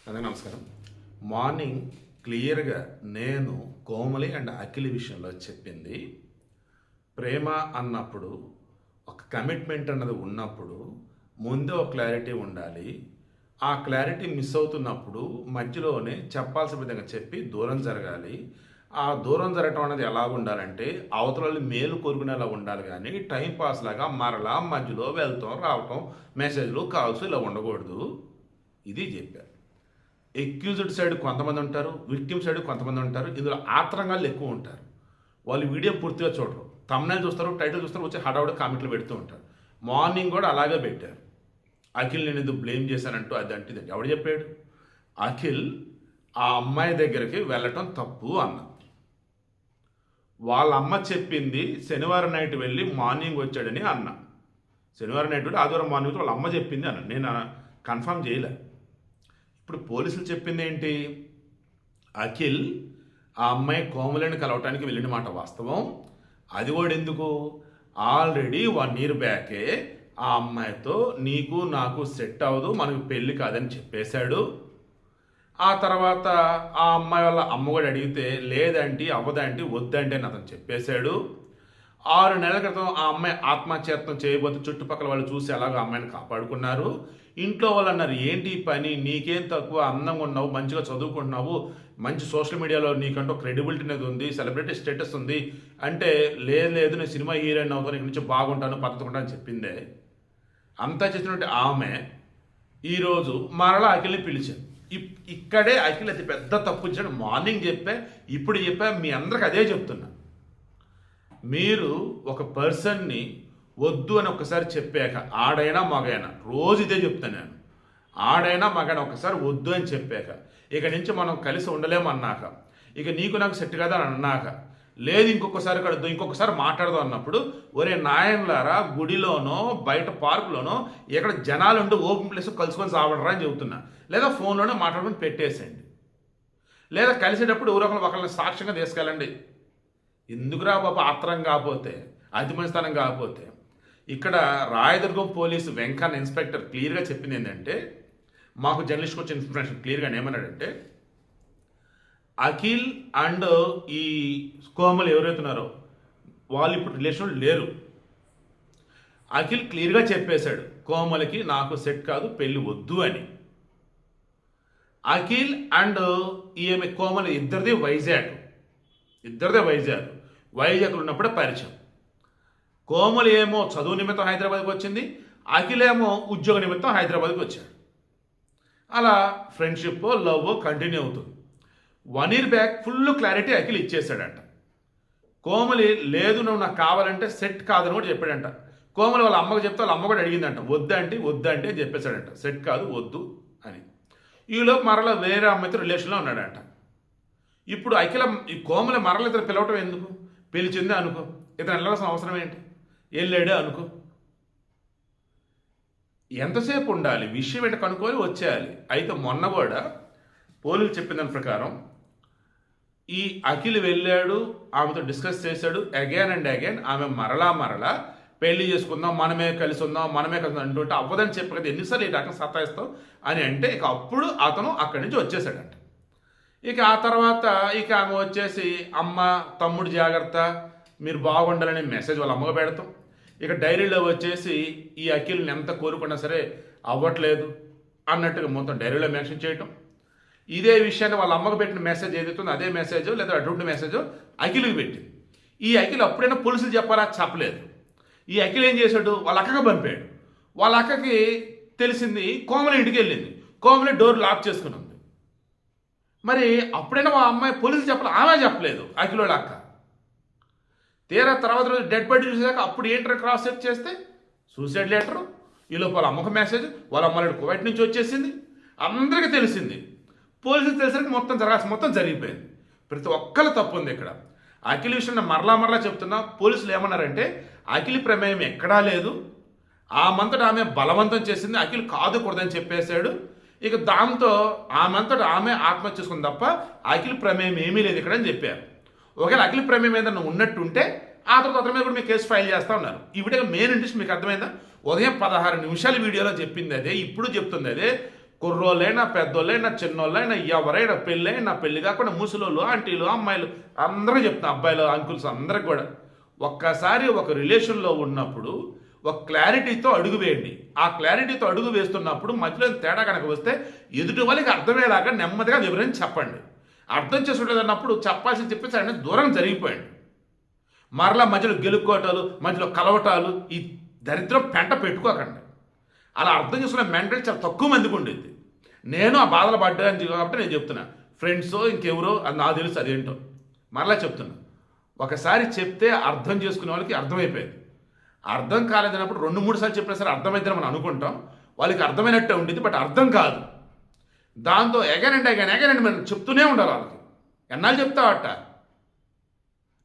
అందరికీ నమస్కారం. మార్నింగ్ క్లియర్గా నేను కోమలి అండ్ అఖిల్ విషయంలో చెప్పింది, ప్రేమ అన్నప్పుడు ఒక కమిట్మెంట్ అన్నది ఉన్నప్పుడు ముందే ఒక క్లారిటీ ఉండాలి. ఆ క్లారిటీ మిస్ అవుతున్నప్పుడు మధ్యలోనే చెప్పాల్సిన విధంగా చెప్పి దూరం జరగాలి. ఆ దూరం జరగటం అనేది ఎలా ఉండాలంటే అవతల మేలు కోరుకునేలా ఉండాలి, కానీ టైం పాస్ లాగా మరలా మధ్యలో వెళ్తాం రావటం మెసేజ్లు కాల్స్ ఇలా ఉండకూడదు. ఇది చెప్పారు. ఎక్యూజ్డ్ సైడ్ కొంతమంది ఉంటారు, విక్టిమ్ సైడ్ కొంతమంది ఉంటారు. ఇందులో ఆత్రంగాళ్ళు ఎక్కువ ఉంటారు. వాళ్ళు వీడియో పూర్తిగా చూడరు, thumbnail చూస్తారు, టైటిల్ చూస్తారు, వచ్చి హడావుడి కామెంట్లు పెడుతూ ఉంటారు. మార్నింగ్ కూడా అలాగే పెట్టారు. అఖిల్ నేను ఎందుకు బ్లేమ్ చేశానంటూ అదంటే ఇది ఎవడు చెప్పాడు? అఖిల్ ఆ అమ్మాయి దగ్గరికి వెళ్ళటం తప్పు అన్న. వాళ్ళ అమ్మ చెప్పింది శనివారం నైట్ వెళ్ళి మార్నింగ్ వచ్చాడని అన్న. శనివారం నైట్ వెళ్ళి ఆదివారం మార్నింగ్ వాళ్ళ అమ్మ చెప్పింది అన్న. నేను కన్ఫర్మ్ చేయలే. ఇప్పుడు పోలీసులు చెప్పింది ఏంటి? అఖిల్ ఆ అమ్మాయి కోమలిని కలవటానికి వెళ్ళిన మాట వాస్తవం. అది కూడా ఎందుకు, ఆల్రెడీ 1 year బ్యాకే ఆ అమ్మాయితో నీకు నాకు సెట్ అవ్వదు, మనకు పెళ్ళి కాదని చెప్పేశాడు. ఆ తర్వాత ఆ అమ్మాయి వాళ్ళ అమ్మ కూడా అడిగితే లేదంటే అవ్వదంటే వద్దంటే అని అతను చెప్పేశాడు. 6 నెలల క్రితం ఆ అమ్మాయి ఆత్మహత్యత్నం చేయబోతే చుట్టుపక్కల వాళ్ళు చూసి ఎలాగో అమ్మాయిని కాపాడుకున్నారు. ఇంట్లో వాళ్ళు అన్నారు, ఏంటి పని, నీకేం తక్కువ, అందంగా ఉన్నావు, మంచిగా చదువుకుంటున్నావు, మంచి సోషల్ మీడియాలో నీకంటూ క్రెడిబిలిటీ అనేది ఉంది, సెలబ్రిటీ స్టేటస్ ఉంది అంటే లేదు నేను సినిమా హీరోయిన్ అవుతాను, ఇక్కడ నుంచి బాగుంటాను, పద్ధతి ఉంటాను చెప్పిందే. అంతా చేసినట్టు ఆమె ఈరోజు మరలా అఖిల్ని పిలిచాను. ఇక్కడే అఖిల్ అతి పెద్ద తప్పు ఇచ్చాడు. మార్నింగ్ చెప్పా, ఇప్పుడు చెప్పా, మీ అందరికి అదే చెప్తున్నా. మీరు ఒక పర్సన్ని వద్దు అని ఒకసారి చెప్పాక, ఆడైనా మగైనా, రోజు ఇదే చెప్తాను నేను, ఆడైనా మగైనా ఒకసారి వద్దు అని చెప్పాక, ఇక నుంచి మనం కలిసి ఉండలేమన్నాక, ఇక నీకు నాకు సెట్ కదా అని అన్నాక, లేదు ఇంకొకసారి కడద్దు, ఇంకొకసారి మాట్లాడదాం అన్నప్పుడు, ఒరే నాయన్లారా, గుడిలోనో బయట పార్కులోనో ఎక్కడ జనాలు ఉండి ఓపెన్ ప్లేస్ కలుసుకొని సావడరా అని చెబుతున్నా. లేదా ఫోన్లోనే మాట్లాడుకొని పెట్టేసేయండి. లేదా కలిసేటప్పుడు ఒకరిని సాక్ష్యంగా తీసుకెళ్ళండి. ఎందుకురా బాబా ఆత్రం కాకపోతే, అతి మంచితనం కాకపోతే. ఇక్కడ రాయదుర్గం పోలీసు వెంకన్న ఇన్స్పెక్టర్ క్లియర్గా చెప్పింది ఏంటంటే, మాకు జర్నలిస్ట్కి వచ్చిన ఇన్ఫర్మేషన్ క్లియర్గా ఏమన్నాడంటే, అఖిల్ అండ్ ఈ కోమలు ఎవరైతున్నారో వాళ్ళు ఇప్పుడు రిలేషన్ లేరు. అఖిల్ క్లియర్గా చెప్పేశాడు, కోమలకి నాకు సెట్ కాదు, పెళ్ళి వద్దు అని. అఖిల్ అండ్ ఈమె కోమల ఇద్దరిదే వైజాగ్లో ఉన్నప్పుడే పరిచయం. కోమలి ఏమో చదువు నిమిత్తం హైదరాబాద్కి వచ్చింది, అఖిల్ ఏమో ఉద్యోగ నిమిత్తం హైదరాబాద్కి వచ్చాడు. అలా ఫ్రెండ్షిప్ లవ్ కంటిన్యూ అవుతుంది. 1 year back full clarity Akhil ఇచ్చేసాడంట. కోమలి లేదు నువ్వు నాకు కావాలంటే సెట్ కాదని కూడా చెప్పాడంట. కోమలి వాళ్ళ అమ్మకు చెప్తే వాళ్ళ అమ్మ కూడా అడిగిందంట, వద్దంటే అని చెప్పేశాడంట, సెట్ కాదు వద్దు అని. ఈలోపు మరలా వేరే అమ్మాయితో రిలేషన్లో ఉన్నాడంట. ఇప్పుడు ఈ కోమలి మరల ఇతను పిలవటం ఎందుకు? పిలిచిందే అనుకో, ఇతను వెళ్ళాల్సిన అవసరం ఏంటి? వెళ్ళాడే అనుకో, ఎంతసేపు ఉండాలి? విషయం ఏంటి కనుక్కొని వచ్చేయాలి. అయితే మొన్న కూడా పోలీసులు చెప్పిన దాని ప్రకారం ఈ అఖిల్ వెళ్ళాడు, ఆమెతో డిస్కస్ చేశాడు, అగైన్ అండ్ అగైన్ ఆమె మరలా పెళ్లి చేసుకుందాం, మనమే కలిసి అంటుంటే అవ్వదని చెప్పి కదా ఎన్నిసార్లు ఈ రకం సతాయిస్తావు అని అంటే, ఇక అప్పుడు అతను అక్కడి నుంచి వచ్చేసాడంట. ఇక ఆ తర్వాత ఇక ఆమె వచ్చేసి అమ్మ తమ్ముడు జాగ్రత్త, మీరు బాగుండాలని మెసేజ్ వాళ్ళ అమ్మగా పెడతాం. ఇక డైరీలో వచ్చేసి ఈ అఖిల్ని ఎంత కోరుకున్నా సరే అవ్వట్లేదు అన్నట్టుగా మొత్తం డైరీలో మెన్షన్ చేయటం. ఇదే విషయాన్ని వాళ్ళ అమ్మకు పెట్టిన మెసేజ్ ఏదైతుందో అదే మెసేజ్ లేదా అటువంటి మెసేజ్ అఖిల్కి పెట్టింది. ఈ అఖిల్ అప్పుడైనా పోలీసులు చెప్పాలా? చెప్పలేదు. ఈ అఖిల్ ఏం చేశాడు? వాళ్ళ అక్కగా పంపాడు. వాళ్ళ అక్కకి తెలిసింది, కోమలి ఇంటికి వెళ్ళింది. కోమలి డోర్ లాక్ చేసుకుని ఉంది. మరి అప్పుడైనా మా అమ్మాయి పోలీసులు చెప్పాలి, ఆమె చెప్పలేదు అఖిలోళ్ళ అక్క. తీరా తర్వాత రోజు డెడ్ బాడీ చూసాక అప్పుడు ఏంటర్ క్రాస్ చెక్ చేస్తే సూసైడ్ లెటరు, ఈలోపు వాళ్ళ అమ్మకు మెసేజ్, వాళ్ళ అమ్మ కువైట్ నుంచి వచ్చేసింది, అందరికీ తెలిసింది. పోలీసులు తెలిసరికి మొత్తం జరిగిపోయింది. ప్రతి ఒక్కరు తప్పు ఉంది ఇక్కడ. అఖిల్ విషయం మరలా చెప్తున్నా, పోలీసులు ఏమన్నారంటే అఖిల్ ప్రమేయం ఎక్కడా లేదు, ఆమంతటా ఆమె బలవంతం చేసింది, అఖిల్ కాదుకూడదని చెప్పేశాడు. ఇక దాంతో ఆమెంతటా ఆమె ఆత్మహత్య చేసుకుంది తప్ప అఖిల్ ప్రమేయం ఏమీ లేదు ఇక్కడ అని చెప్పారు. ఒకవేళ అఖిల్ ప్రమేయం ఏదైనా ఉన్నట్టుంటే ఆ తర్వాత అతని మీద కూడా మీకు కేసు ఫైల్ చేస్తూ ఉన్నారు. ఈ వీడియో మెయిన్ ఇంట్రెస్ట్ మీకు అర్థమైందా? ఉదయం 16 నిమిషాల వీడియోలో చెప్పింది అదే, ఇప్పుడు చెప్తుంది అదే. కుర్రోళ్ళైనా పెద్దోళ్ళైనా చిన్నోళ్ళైనా ఎవరైనా పెళ్ళి కాకుండా ముసలోళ్ళు ఆంటీలు అమ్మాయిలు అందరూ చెప్తున్నా, అబ్బాయిలు అంకుల్స్ అందరికి కూడా ఒక్కసారి ఒక రిలేషన్లో ఉన్నప్పుడు ఒక క్లారిటీతో అడుగు వేయండి. ఆ క్లారిటీతో అడుగు వేస్తున్నప్పుడు మధ్యలో తేడా కనుక వస్తే ఎదుటి వాళ్ళకి అర్థమయ్యేలాగా నెమ్మదిగా వివరించి చెప్పండి. అర్థం చేసుకోలేదన్నప్పుడు చెప్పాల్సి చెప్పేసి ఆయన దూరం జరిగిపోయండి. మరలా మధ్యలో గెలుక్కోవటాలు, మధ్యలో కలవటాలు, ఈ దరిద్రం పెంట పెట్టుకోకండి. అలా అర్థం చేసుకునే మెంటల్ చాలా తక్కువ మందికి ఉండేది. నేను ఆ బాధలు పడ్డాను కాబట్టి నేను చెప్తున్నా. ఫ్రెండ్సో ఇంకెవరో అది నాకు తెలుసు అదేంటో. మరలా చెప్తున్నా, ఒకసారి చెప్తే అర్థం చేసుకునే వాళ్ళకి అర్థమైపోయింది. అర్థం కాలేదన్నప్పుడు 2-3 సార్లు చెప్పినా సరే అర్థమైందని మనం అనుకుంటాం. వాళ్ళకి అర్థమైనట్టే ఉండేది, బట్ అర్థం కాదు. దాంతో ఎగైన్ అండ్ మనం చెప్తూనే ఉండాలి. వాళ్ళకి ఎన్నాళ్ళు చెప్తావట,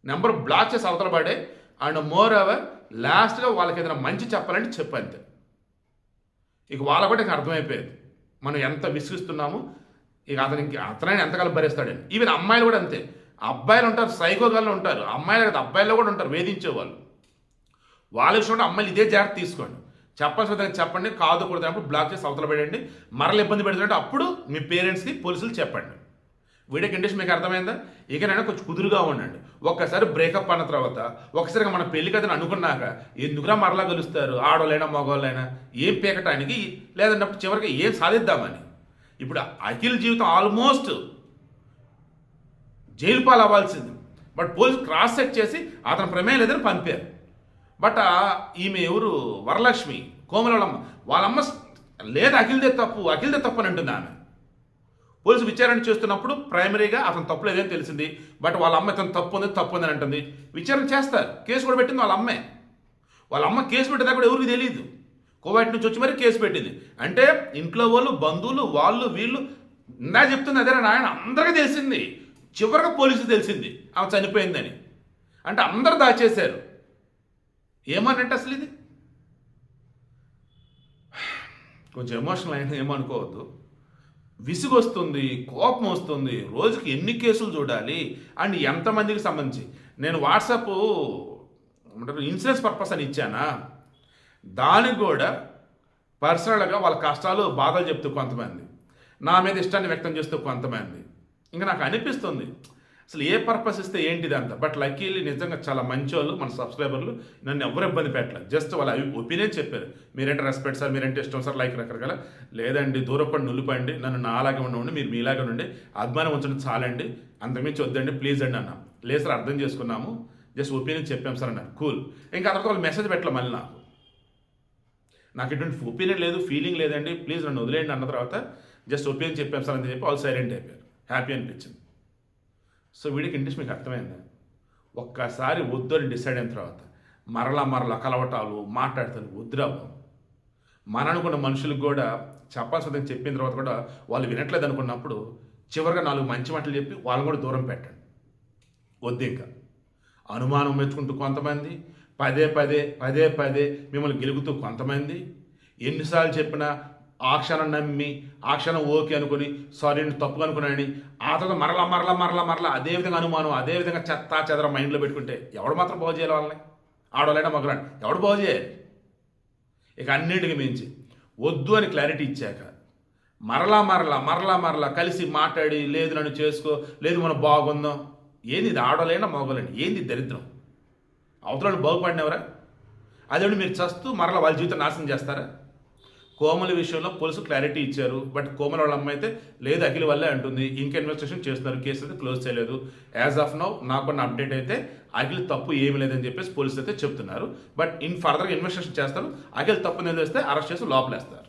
నెంబర్ బ్లాక్ చేసి అవతల పడే. అండ్ మోర్ ఓవర్ లాస్ట్గా వాళ్ళకి ఏదైనా మంచి చెప్పాలంటే చెప్పంతే. ఇక వాళ్ళ కూడా ఇక అర్థమైపోయేది మనం ఎంత విసిగిస్తున్నాము, ఇక అతనైనా ఎంతకాలం భరిస్తాడని. ఈవెన్ అమ్మాయిలు కూడా అంతే. అబ్బాయిలు ఉంటారు, సైకోగాళ్ళు ఉంటారు, అమ్మాయిలు కదా అబ్బాయిలు కూడా ఉంటారు వేధించేవాళ్ళు. వాళ్ళ విషయంలో అమ్మాయిలు ఇదే జాగ్రత్త తీసుకోండి. చెప్పాల్సిన విధంగా చెప్పండి, కాదు కూడదన్నప్పుడు బ్లాక్ చేసి అవతల పడండి. మరలు ఇబ్బంది పెడుతుంటే అప్పుడు మీ పేరెంట్స్కి పోలీసులు చెప్పండి. వీడియో కండిషన్ మీకు అర్థమైందా? ఇకనైనా కొంచెం కుదురుగా ఉండండి. ఒక్కసారి బ్రేకప్ అన్న తర్వాత ఒకసారిగా మన పెళ్లి కథను అనుకున్నాక ఎందుకురా మరలా కలుస్తారు? ఆడోళ్ళైనా మగవాళ్ళైనా ఏం పీకటానికి, లేదన్నప్పుడు చివరికి ఏం సాధిద్దామని. ఇప్పుడు అఖిల్ జీవితం ఆల్మోస్ట్ జైలు పాలు అవ్వాల్సింది, బట్ పోలీసు క్రాస్ చెక్ చేసి అతని ప్రమేయం లేదని పంపారు. బట్ ఈమె ఎవరు, వరలక్ష్మి కోమలమ్మ, వాళ్ళమ్మ లేదు అఖిల్దే తప్పు అని అంటుంది ఆమె. పోలీసు విచారణ చేస్తున్నప్పుడు ప్రైమరీగా అతను తప్పు లేదని తెలిసింది, బట్ వాళ్ళ అమ్మ ఇతను తప్పు ఉంది అని అంటుంది. విచారణ చేస్తారు, కేసు కూడా పెట్టింది వాళ్ళ అమ్మే. వాళ్ళ అమ్మ కేసు పెట్టేదా కూడా ఎవరికి తెలియదు. కోవైట్ నుంచి వచ్చి మరి కేసు పెట్టింది. అంటే ఇంట్లో వాళ్ళు, బంధువులు, వాళ్ళు వీళ్ళు ఇందా చెప్తుంది అదే నాయన అందరికీ తెలిసింది. చివరిగా పోలీసు తెలిసింది ఆమె చనిపోయిందని. అంటే అందరు దాచేశారు. ఏమనంటే అసలు ఇది కొంచెం ఎమోషనల్ అయినా ఏమనుకోవద్దు. విసుగు వస్తుంది, కోపం వస్తుంది. రోజుకి ఎన్ని కేసులు చూడాలి అండ్ ఎంతమందికి సంబంధించి. నేను వాట్సాప్ ఇన్సూరెన్స్ పర్పస్ అని ఇచ్చానా, దానికి కూడా పర్సనల్గా వాళ్ళ కష్టాలు బాధలు చెప్తూ కొంతమంది, నా మీద ఇష్టాన్ని వ్యక్తం చేస్తూ కొంతమంది. ఇంకా నాకు అనిపిస్తుంది అసలు ఏ పర్పస్ ఇస్తే ఏంటిది అంత. బట్ లక్కీలీ నిజంగా చాలా మంచి వాళ్ళు మన సబ్స్క్రైబర్లు, నన్ను ఎవరు ఇబ్బంది పెట్టలేదు. జస్ట్ వాళ్ళ ఒపీనియన్ చెప్పారు. మీరేంటి రెస్పెక్ట్ సార్, మీరేంటి ఇష్టం సార్, లైక్ రకరకాల. లేదండి దూరపడి నులిపండి, నన్ను నాలాగే ఉండండి, మీరు మీలాగే ఉండండి, అభిమానం ఉంచండి చాలండి, అంతకుమించి వద్దండి ప్లీజ్ అండి అన్నా. లేదు సార్ అర్థం చేసుకున్నాము, జస్ట్ ఒపీనియన్ చెప్పాం సార్ అన్నారు. కూల్. ఇంకా తర్వాత వాళ్ళు మెసేజ్ పెట్టలే మళ్ళీ నాకు ఎటువంటి ఒపీనియన్ లేదు, ఫీలింగ్ లేదండి, ప్లీజ్ నన్ను వదిలేయండి అన్న తర్వాత జస్ట్ ఒపీనియన్ చెప్పాం సార్ అని చెప్పి వాళ్ళు సైలెంట్ అయిపోయారు. హ్యాపీ అనిపించింది. సో వీడికి ఇంట్రెస్ట్ మీకు అర్థమైందా? ఒక్కసారి వద్దు అని డిసైడ్ అయిన తర్వాత మరలా కలవటాలు మాట్లాడతాను వద్దురావు. మన అనుకున్న మనుషులకు కూడా చెప్పాల్సిందని చెప్పిన తర్వాత కూడా వాళ్ళు వినట్లేదు అనుకున్నప్పుడు చివరిగా 4 మంచి మాటలు చెప్పి వాళ్ళని కూడా దూరం పెట్టండి. వద్దు ఇంకా అనుమానం మెచ్చుకుంటూ కొంతమంది, పదే మిమ్మల్ని గెలుగుతూ కొంతమంది, ఎన్నిసార్లు చెప్పినా ఆ క్షణం నమ్మి ఆ క్షణం ఓకే అనుకుని సారీ తప్పుగా అనుకున్నానని ఆ తర్వాత మరలా అదేవిధంగా అనుమానం, అదేవిధంగా చెత్త మైండ్లో పెట్టుకుంటే ఎవడు మాత్రం బాగు చేయాలి? వాళ్ళని ఆడవాళ్ళైనా మగవాళ్ళని ఎవడు బాగు చేయాలి? ఇక అన్నిటికీ మించి వద్దు అని క్లారిటీ ఇచ్చాక మరలా కలిసి మాట్లాడి లేదు నన్ను చేసుకో, లేదు మనం బాగుందాం. ఏంది ఇది? ఆడవాళ్ళైనా మగవాళ్ళని ఏంది దరిద్రం? అవతలను బాగుపడినవరా? అదే మీరు చస్తూ మరలా వాళ్ళ జీవితం నాశనం చేస్తారా? కోమల విషయంలో పోలీసు క్లారిటీ ఇచ్చారు, బట్ కోమల వాళ్ళ అమ్మ అయితే లేదు అఖిల్ వల్లే అంటుంది. ఇంకా ఇన్వెస్టిగేషన్ చేస్తున్నారు, కేసు అయితే క్లోజ్ చేయలేదు. యాజ్ ఆఫ్ నౌ నాకున్న అప్డేట్ అయితే అఖిల్ తప్పు ఏమి లేదని చెప్పేసి పోలీసులు అయితే చెప్తున్నారు. బట్ ఫర్దర్గా ఇన్వెస్టిగేషన్ చేస్తారు. అఖిల్ తప్పు నిలవేస్తే అరెస్ట్ చేసి లోపలేస్తారు.